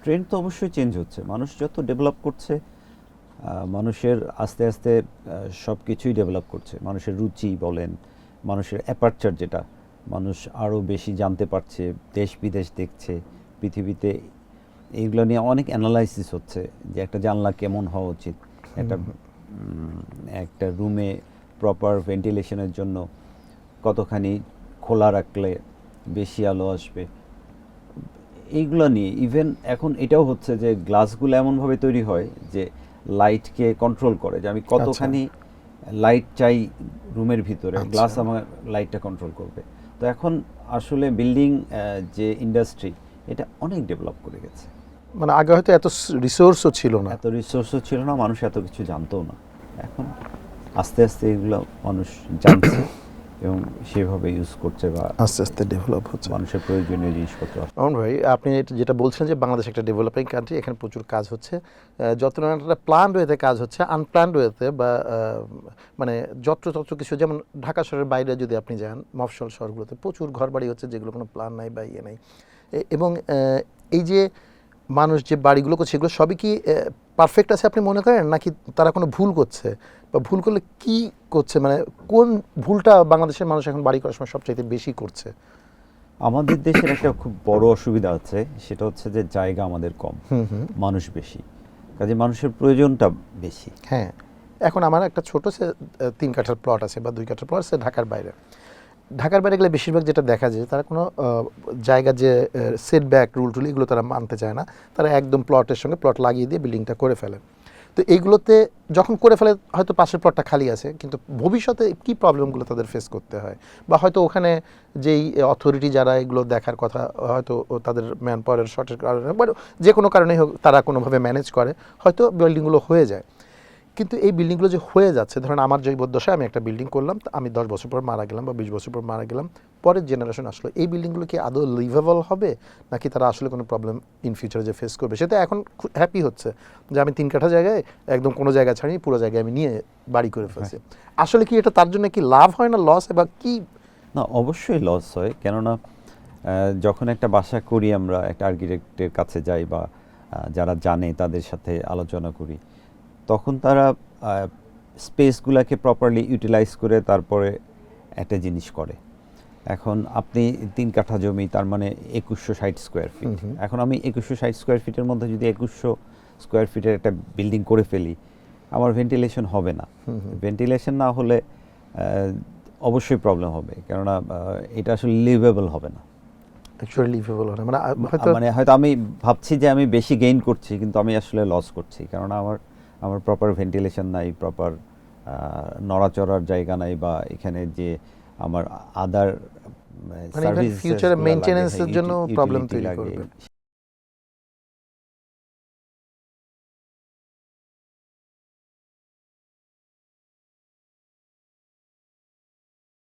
Trend তো অবশ্যই change হচ্ছে, মানুষ যত ডেভেলপ করছে, মানুষের আস্তে আস্তে সব কিছুই ডেভেলপ করছে। মানুষের রুচি বলেন, মানুষের অ্যাপারচার যেটা, মানুষ আরও বেশি জানতে পারছে, দেশ বিদেশ দেখছে, পৃথিবীতে এইগুলো নিয়ে অনেক অ্যানালাইসিস হচ্ছে যে একটা জানলা কেমন হওয়া উচিত, একটা একটা রুমে প্রপার ভেন্টিলেশনের জন্য কতখানি খোলা রাখলে বেশি আলো আসবে, এইগুলো নিয়ে। ইভেন এখন এটাও হচ্ছে যে গ্লাসগুলো এমনভাবে তৈরি হয় যে লাইটকে কন্ট্রোল করে, যে আমি কতখানি লাইট চাই রুমের ভিতরে, গ্লাস আমার লাইটটা কন্ট্রোল করবে। তো এখন আসলে বিল্ডিং যে ইন্ডাস্ট্রি, এটা অনেক ডেভেলপ করে গেছে। মানে আগে হয়তো এত রিসোর্সও ছিল না, এত রিসোর্সও ছিল না, মানুষ এত কিছু জানতো না। এখন আস্তে আস্তে এগুলো মানুষ জানছে এবং সেভাবে ইউজ করছে, বা আস্তে আস্তে ডেভেলপ হচ্ছে। মানুষের প্রয়োজনীয় জিনিসপত্র। অমন ভাই, আপনি যেটা বলছেন যে বাংলাদেশ একটা ডেভেলপিং কান্ট্রি, এখানে প্রচুর কাজ হচ্ছে, যত না একটা প্ল্যান্ড ওয়েতে কাজ হচ্ছে, আনপ্ল্যান্ড ওয়েতে বা মানে যত্রতত্র কিছু, যেমন ঢাকা শহরের বাইরে যদি আপনি যান, মফস্বল শহরগুলোতে প্রচুর ঘরবাড়ি হচ্ছে যেগুলো কোনো প্ল্যান নাই বা ইয়ে নেই। এবং এই যে মানুষ যে বাড়িগুলো করছে, এগুলো সবই কি পারফেক্ট আছে আপনি মনে করেন, নাকি তারা কোনো ভুল করছে, বা ভুল করলে কি করছে, মানে কোন ভুলটা বাংলাদেশের মানুষ এখন বাড়ি করার সময় সবচাইতে বেশি করছে? আমাদের দেশের একটা খুব বড় অসুবিধা আছে, সেটা হচ্ছে যে জায়গা আমাদের কম, মানুষ বেশি, কাজে মানুষের প্রয়োজনটা বেশি। হ্যাঁ, এখন আমার একটা ছোট 3 কাঠার প্লট আছে বা 2 কাঠার প্লট আছে ঢাকার বাইরে। ঢাকার বাইরে গেলে বেশিরভাগ যেটা দেখা যায়, তারা কোনো জায়গা যে সেটব্যাক রুল টুল এগুলো তারা মানতে চায় না, তারা একদম প্লটের সঙ্গে প্লট লাগিয়ে দিয়ে বিল্ডিংটা করে ফেলে। তো এইগুলোতে যখন করে ফেলে, হয়তো পাশের প্লটটা খালি আছে, কিন্তু ভবিষ্যতে কী প্রবলেমগুলো তাদের ফেস করতে হয়, বা হয়তো ওখানে যেই অথরিটি যারা এগুলো দেখার কথা, হয়তো তাদের ম্যান পাওয়ারের শর্টের কারণে বা যে কোনো কারণেই হোক, তারা কোনোভাবে ম্যানেজ করে, হয়তো বিল্ডিংগুলো হয়ে যায়। কিন্তু এই বিল্ডিংগুলো যে হয়ে যাচ্ছে, ধরেন আমার জৈবদশায় আমি একটা বিল্ডিং করলাম, আমি 10 বছর পর মারা গেলাম বা 20 বছর পর মারা গেলাম, পরের জেনারেশন আসলো, এই বিল্ডিংগুলো কি আদৌ লিভেবল হবে, নাকি তারা আসলে কোনো প্রবলেম ইন ফিউচারে যে ফেস করবে? সেটা এখন হ্যাপি হচ্ছে যে আমি 3 কাঠা জায়গায় একদম কোনো জায়গা ছাড়িয়ে পুরো জায়গায় আমি নিয়ে বাড়ি করে ফেলছি। আসলে কি এটা তার জন্য কি লাভ হয় না লস, বা কি? না, অবশ্যই লস হয়, কেননা যখন একটা বাসা করি আমরা, একটা আর্কিটেক্টের কাছে যাই বা যারা জানে তাদের সাথে আলোচনা করি, তখন তারা স্পেসগুলোকে প্রপারলি ইউটিলাইজ করে তারপরে একটা জিনিস করে। এখন আপনি 3 কাঠা জমি, তার মানে 2160 স্কোয়ার ফিট। এখন আমি 2160 স্কোয়ার ফিটের মধ্যে যদি 2100 স্কোয়ার ফিটের একটা বিল্ডিং করে ফেলি, আমার ভেন্টিলেশন হবে না। ভেন্টিলেশন না হলে অবশ্যই প্রবলেম হবে, কেননা এটা আসলে লিভেবল হবে না। অ্যাকচুয়ালি লিভেবল হয় না, মানে হয়তো আমি ভাবছি যে আমি বেশি গেইন করছি, কিন্তু আমি আসলে লস করছি, কারণ আমার প্রপার ভেন্টিলেশন নাই, প্রপার নড়াচড়ার জায়গা নাই, বা এখানে যে আমার আদার মানে ফিউচারে মেইনটেনেন্সের জন্য প্রবলেম তৈরি করবে।